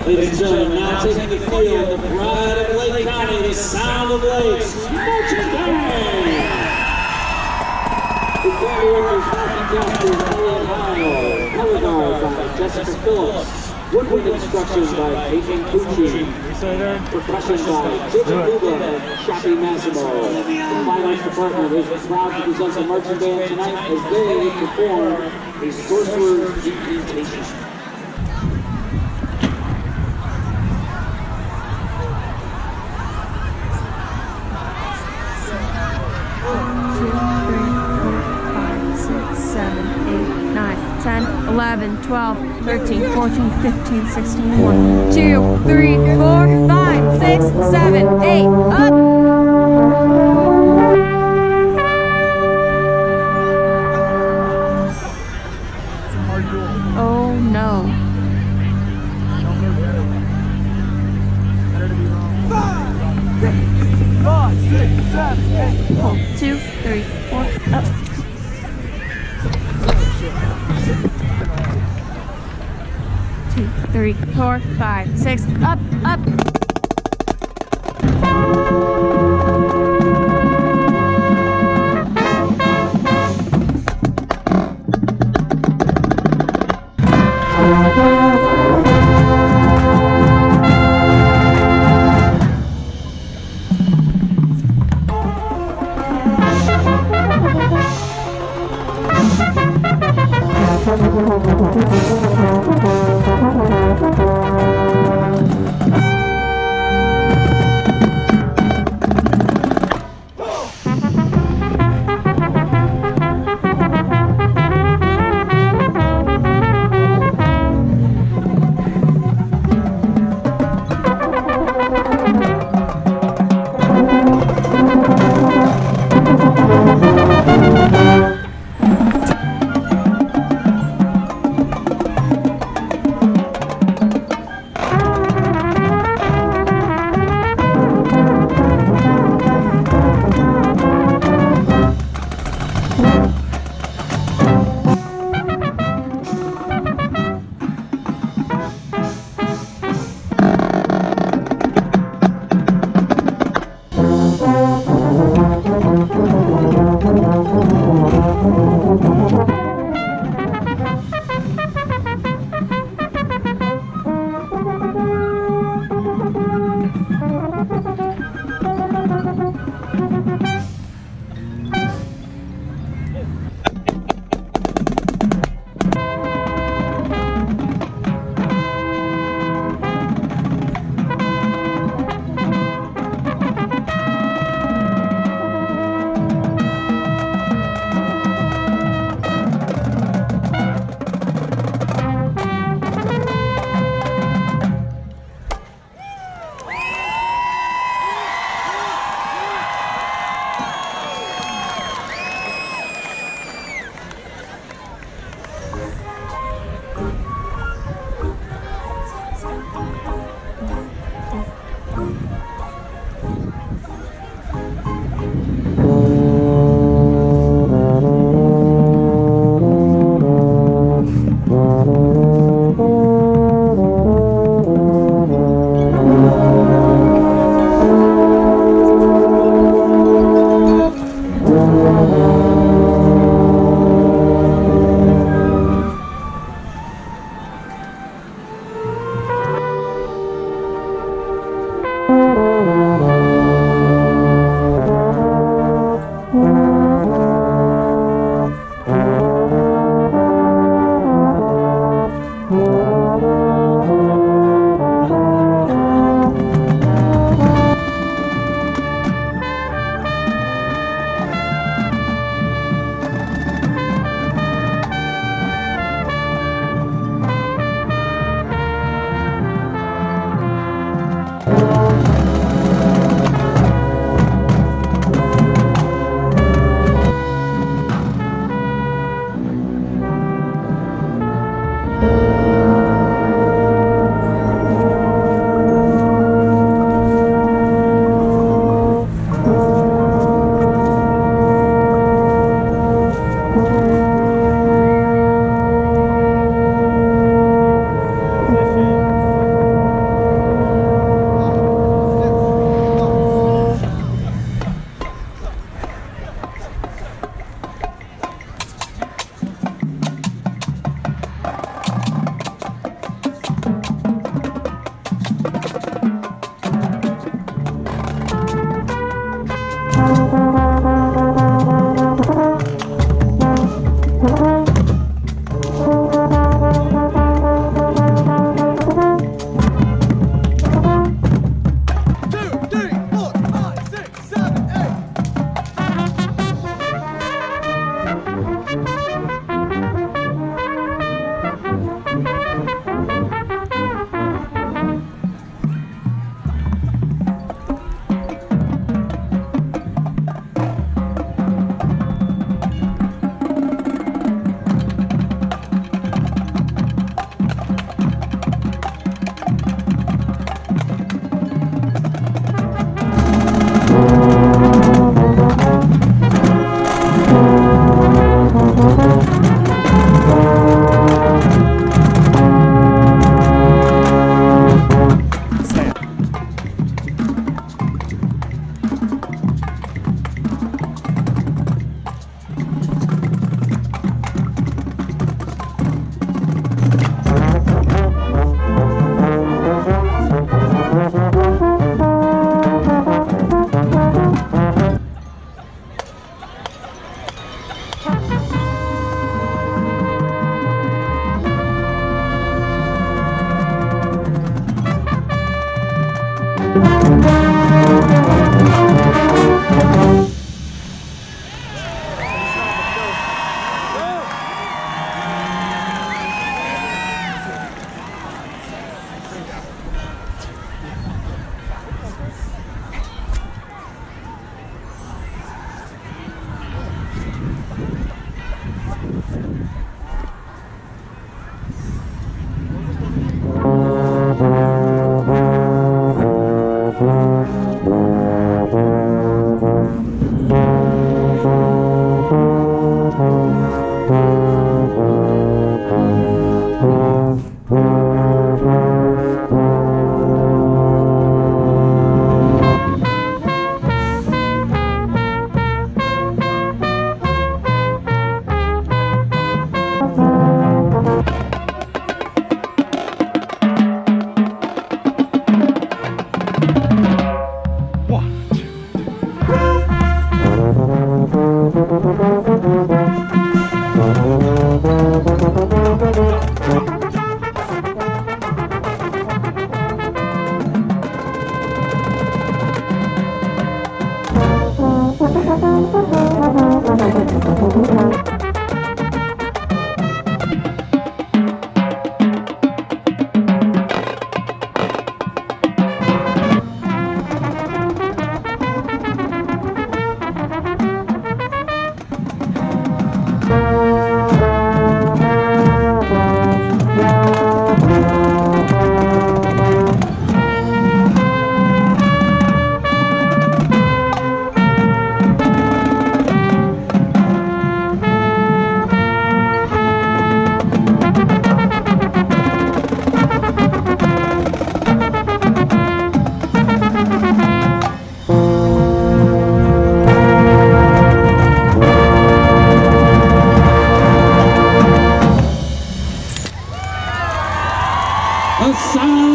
Ladies and gentlemen, now taking the field, the pride of Lake County, the sound of lakes, marching band. The band directors, Martin Castro, Elliot Heil, color guard by Jessica Phillips, woodwind instructions by Peyton Pucci, percussion by Jacob Luba and Shappy Massimo. The finance department is proud to present the marching band tonight as they perform a sorcerer's incantation. Nine, 10, 11, 12, 13, 14, 15, 16, 1, 2, 3, 4, 5, 6, 7, 8, up! Oh no. 5, 6, 7, 8. Hold, 2, 3, 4, up. 2, 3, 4, 5, 6, up, up.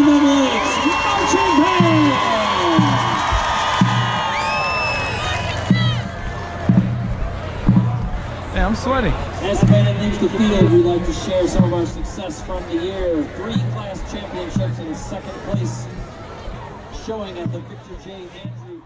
the Lakes marching band. Yeah, I'm sweating. As the band leaves the field, we'd like to share some of our success from the year. 3 class championships and 2nd place showing at the Victor J. Andrew